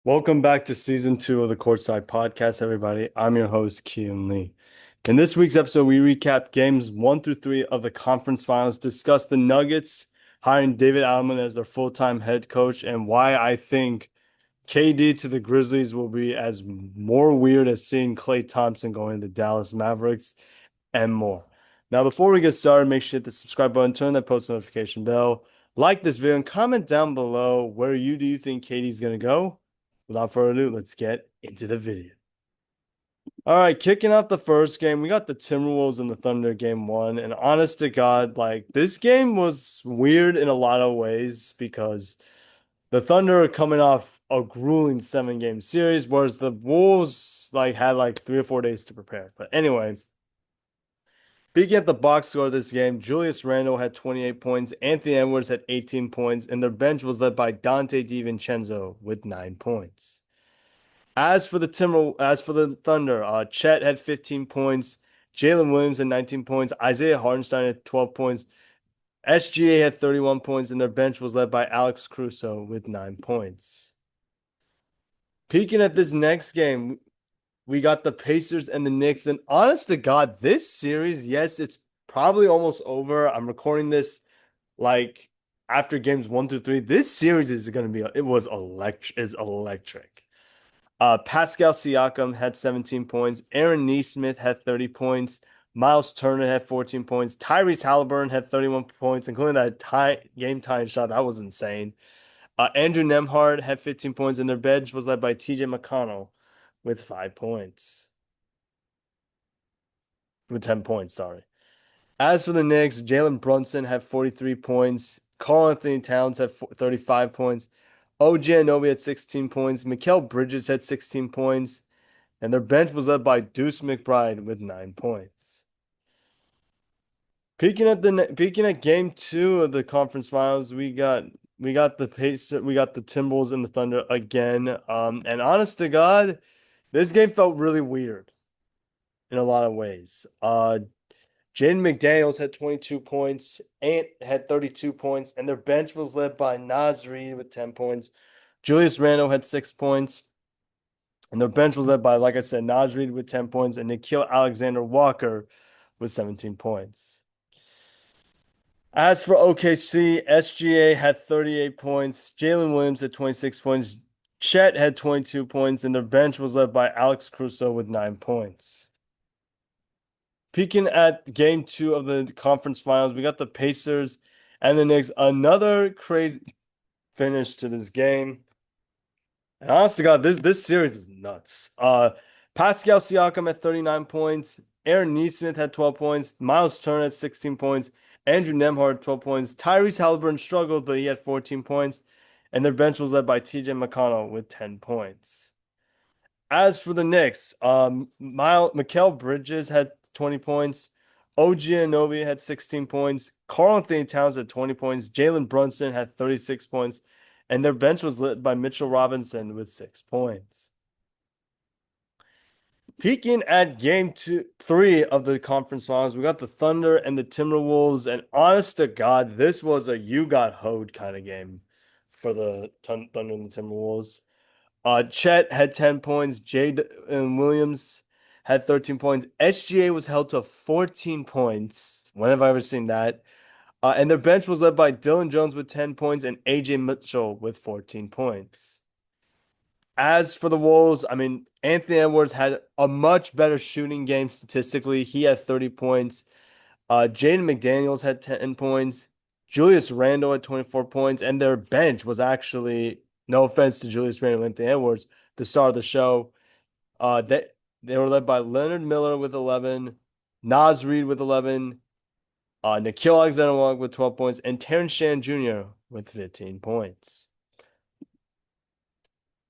Welcome back to season 2 of the Courtside podcast, everybody. I'm your host, Kian Lee. In this week's episode, we recap games 1 through 3 of the conference finals, discuss the Nuggets hiring David Aldeman as their full-time head coach, and why I think KD to the Grizzlies will be as more weird as seeing Klay Thompson going to the Dallas Mavericks and more. Now, before we get started, make sure to hit the subscribe button, turn that post notification bell, like this video, and comment down below where do you think KD's going to go. Without further ado, let's get into the video. All right, kicking off the first game, we got the Timberwolves and the Thunder game one. And honest to God, like this game was weird in a lot of ways because the Thunder are coming off a grueling 7-game series, whereas the Wolves had like 3 or 4 days to prepare. But anyway, speaking at the box score of this game, Julius Randle had 28 points, Anthony Edwards had 18 points, and their bench was led by Dante DiVincenzo with 9 points. As for the Thunder, Chet had 15 points, Jalen Williams had 19 points, Isaiah Hartenstein had 12 points, SGA had 31 points, and their bench was led by Alex Caruso with 9 points. Peeking at this next game, we got the Pacers and the Knicks, and honest to God, this series, yes, it's probably almost over. I'm recording this like after games 1 through 3. This series is going to be electric. Pascal Siakam had 17 points. Aaron Nesmith had 30 points. Miles Turner had 14 points. Tyrese Halliburton had 31 points, including that game-tying shot. That was insane. Andrew Nembhard had 15 points, and their bench was led by TJ McConnell with 5 points. With 10 points, sorry. As for the Knicks, Jalen Brunson had 43 points. Karl-Anthony Towns had 35 points. OG Anunoby had 16 points. Mikal Bridges had 16 points. And their bench was led by Deuce McBride with 9 points. Peeking at game 2 of the conference finals, we got the Timberwolves and the Thunder again. And honest to God, this game felt really weird in a lot of ways. Jaden McDaniels had 22 points, Ant had 32 points, and their bench was led by Naz Reid with 10 points. Julius Randle had 6 points. And their bench was led by, like I said, Naz Reid with 10 points and Nickeil Alexander-Walker with 17 points. As for OKC, SGA had 38 points. Jalen Williams had 26 points. Chet had 22 points, and their bench was led by Alex Caruso with 9 points. Peeking at game 2 of the conference finals, we got the Pacers and the Knicks. Another crazy finish to this game. And honest to God, this series is nuts. Pascal Siakam had 39 points. Aaron Nesmith had 12 points. Miles Turner had 16 points. Andrew Nembhard had 12 points. Tyrese Halliburton struggled, but he had 14 points. And their bench was led by TJ McConnell with 10 points. As for the Knicks, Mikal Bridges had 20 points. OG Anunoby had 16 points. Karl-Anthony Towns had 20 points. Jalen Brunson had 36 points. And their bench was led by Mitchell Robinson with 6 points. Peeking at game 3 of the conference finals, we got the Thunder and the Timberwolves. And honest to God, this was a you got hoed kind of game for the Thunder and the Timberwolves. Chet had 10 points. Jalen Williams had 13 points. SGA was held to 14 points. When have I ever seen that? And their bench was led by Dylan Jones with 10 points and AJ Mitchell with 14 points. As for the Wolves, I mean, Anthony Edwards had a much better shooting game statistically. He had 30 points. Jaden McDaniels had 10 points. Julius Randle had 24 points. And their bench was actually, no offense to Julius Randle and Anthony Edwards, the star of the show. They were led by Leonard Miller with 11, Naz Reid with 11, Nickeil Alexander-Walker with 12 points, and Terrence Shannon Jr. with 15 points.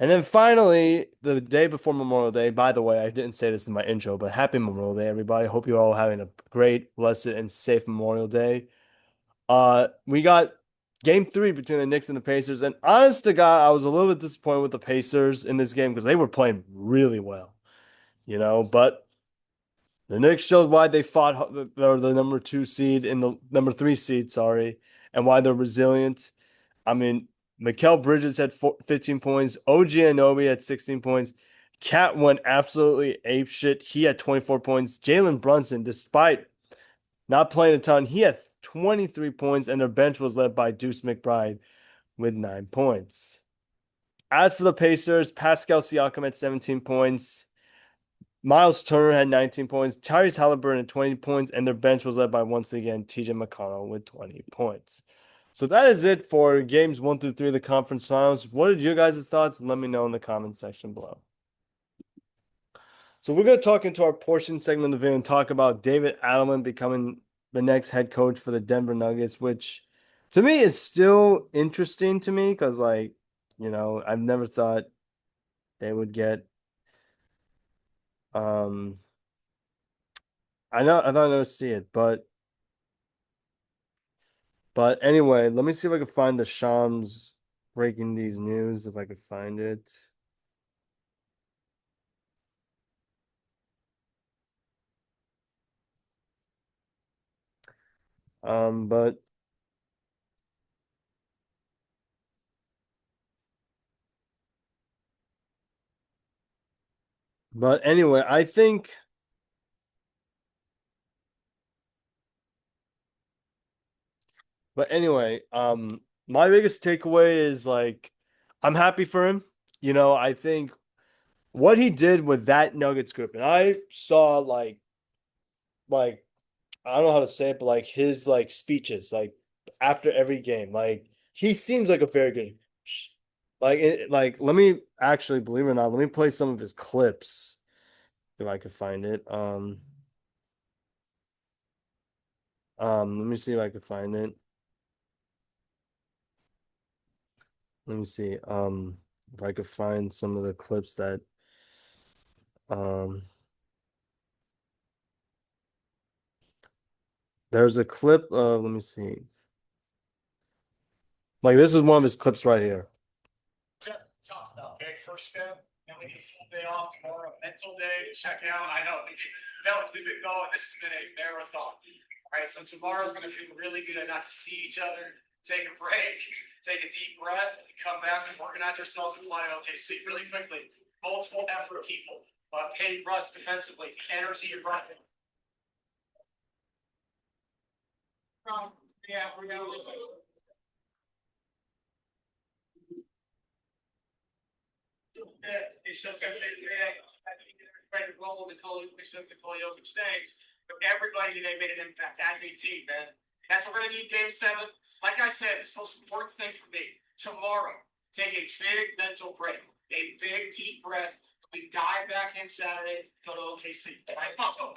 And then finally, the day before Memorial Day, by the way, I didn't say this in my intro, but happy Memorial Day, everybody. Hope you're all having a great, blessed, and safe Memorial Day. We got game 3 between the Knicks and the Pacers. And honest to God, I was a little bit disappointed with the Pacers in this game because they were playing really well, but the Knicks showed why they fought the number 2 seed in the number 3 seed, sorry, and why they're resilient. I mean, Mikal Bridges had 15 points. OG Anunoby had 16 points. Cat went absolutely ape shit. He had 24 points. Jalen Brunson, despite not playing a ton, he had 23 points, and their bench was led by Deuce McBride with 9 points. As for the Pacers, Pascal Siakam had 17 points. Miles Turner had 19 points. Tyrese Halliburton had 20 points, and their bench was led by, once again, TJ McConnell with 20 points. So that is it for games 1 through 3 of the conference finals. What are your guys' thoughts? Let me know in the comment section below. So we're going to talk into our portion segment of the video and talk about David Aldeman becoming the next head coach for the Denver Nuggets, which to me is still interesting to me because, like, I've never thought they would get. Um, I thought I would see it, but anyway, let me see if I can find the Shams breaking these news if I could find it. Um, but but anyway, I think. But anyway, my biggest takeaway is like I'm happy for him. I think what he did with that Nuggets group, and I saw like I don't know how to say it, but like his like speeches, like after every game, like he seems like a very good coach. Like let me actually believe it or not, let me play some of his clips if I could find it. Let me see if I could find it. Let me see. If I could find some of the clips that um there's a clip of, let me see. Like this is one of his clips right here. Okay, first step. Then we get a full day off tomorrow, mental day to check out. I know we've been going. This has been a marathon. All right, so tomorrow's gonna feel really good not to see each other, take a break, take a deep breath, come back and organize ourselves and fly to OKC really quickly. Multiple effort people. Hey, Russ, defensively, energy and running. Yeah, we're gonna look. It shows that ready to roll. Nicole Jokic stays. Everybody today made an impact as a team, man. That's what we're gonna need game 7. Like I said, this is the most important thing for me. Tomorrow, take a big mental break, a big deep breath. We dive back in Saturday, go to OKC. All right, let's go.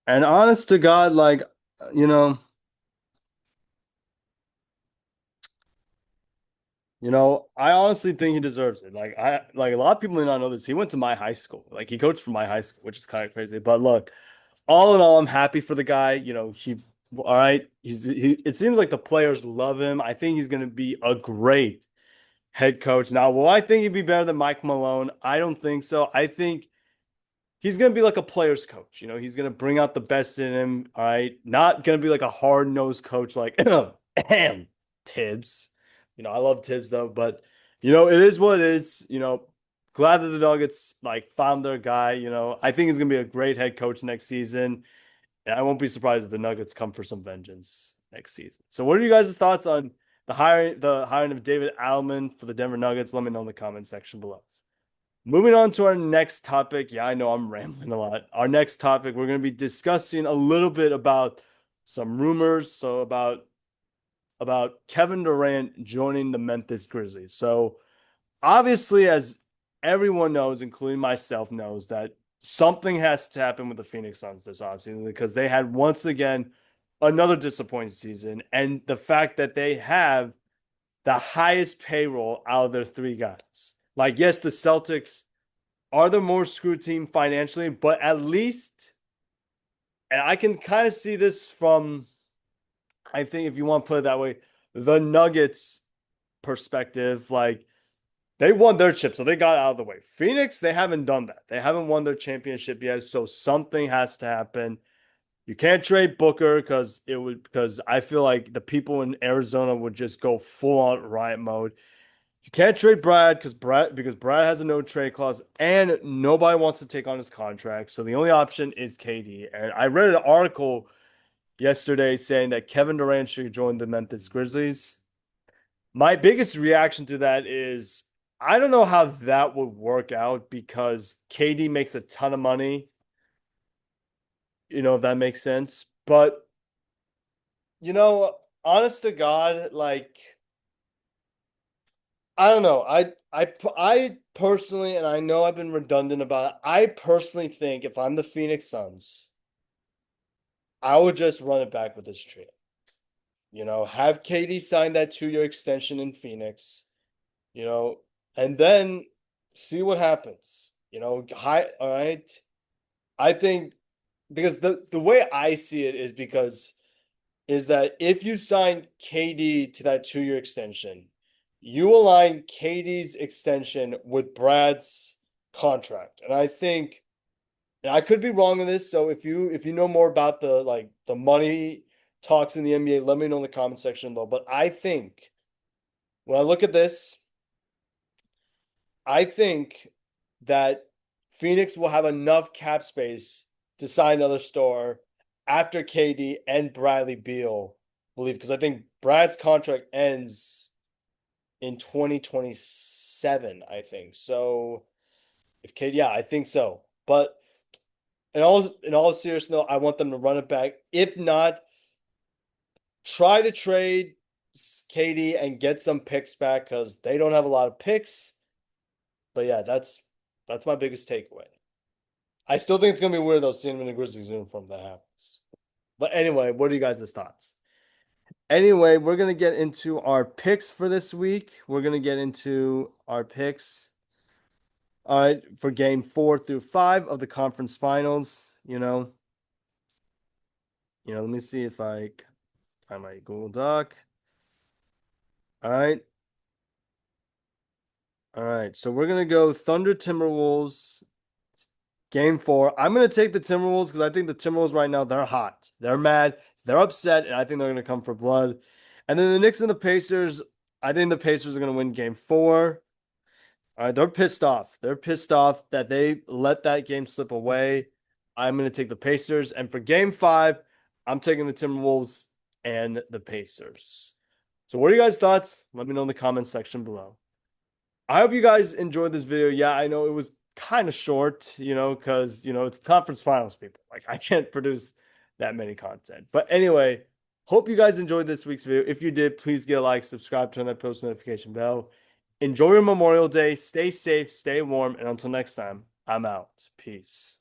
And honest to God, like, you know, I honestly think he deserves it. Like a lot of people may not know this. He went to my high school. Like he coached for my high school, which is kind of crazy. But look, all in all, I'm happy for the guy. He all right. It seems like the players love him. I think he's gonna be a great head coach. Now, will I think he'd be better than Mike Malone? I don't think so. I think he's gonna be like a player's coach. He's gonna bring out the best in him. All right, not gonna be like a hard nosed coach like Tibbs. I love Tibbs though, but it is what it is. Glad that the Nuggets like found their guy. I think he's gonna be a great head coach next season, and I won't be surprised if the Nuggets come for some vengeance next season. So, what are you guys' thoughts on the hiring of David Aldeman for the Denver Nuggets? Let me know in the comment section below. Moving on to our next topic. Yeah, I know I'm rambling a lot. Our next topic, we're going to be discussing a little bit about some rumors. So about Kevin Durant joining the Memphis Grizzlies. So obviously, as everyone knows, including myself, knows that something has to happen with the Phoenix Suns this offseason because they had once again another disappointing season. And the fact that they have the highest payroll out of their 3 guys. Like, yes, the Celtics are the more screwed team financially, but at least, and I can kind of see this from, I think if you want to put it that way, the Nuggets perspective, like they won their chip, so they got out of the way. Phoenix, they haven't done that. They haven't won their championship yet, so something has to happen. You can't trade Booker because I feel like the people in Arizona would just go full on riot mode. You can't trade Brad because Brad has a no trade clause and nobody wants to take on his contract. So the only option is KD. And I read an article yesterday saying that Kevin Durant should join the Memphis Grizzlies. My biggest reaction to that is I don't know how that would work out because KD makes a ton of money, if that makes sense. But, honest to God, like, I don't know. I personally, and I know I've been redundant about it, I personally think if I'm the Phoenix Suns, I would just run it back with this trade. Have KD sign that 2-year extension in Phoenix, you know, and then see what happens. All right. I think because the way I see it is that if you sign KD to that 2-year extension, you align KD's extension with Brad's contract. And I think, and I could be wrong on this, so if you know more about the money talks in the NBA, let me know in the comment section below. But I think when I look at this, I think that Phoenix will have enough cap space to sign another star after KD and Bradley Beal, believe, because I think Brad's contract ends in 2027, I think. So if KD, yeah, I think so. But in all seriousness, I want them to run it back. If not, try to trade KD and get some picks back because they don't have a lot of picks. But yeah, that's my biggest takeaway. I still think it's gonna be weird though, seeing him in the Grizzlies uniform if that happens. But anyway, what are you guys' thoughts? Anyway, we're gonna get into our picks for this week. We're gonna get into our picks. All right, for game 4 through 5 of the conference finals. Let me see if I find my Google Doc. All right. All right. So we're gonna go Thunder Timberwolves game 4. I'm gonna take the Timberwolves because I think the Timberwolves right now, they're hot. They're mad, they're upset, and I think they're gonna come for blood. And then the Knicks and the Pacers, I think the Pacers are gonna win game 4. All right, they're pissed off. They're pissed off that they let that game slip away. I'm going to take the Pacers. And for game 5, I'm taking the Timberwolves and the Pacers. So what are you guys' thoughts? Let me know in the comments section below. I hope you guys enjoyed this video. Yeah, I know it was kind of short, because, it's conference finals, people. Like, I can't produce that many content. But anyway, hope you guys enjoyed this week's video. If you did, please get a like, subscribe, turn that post notification bell. Enjoy your Memorial Day. Stay safe, stay warm, and until next time, I'm out. Peace.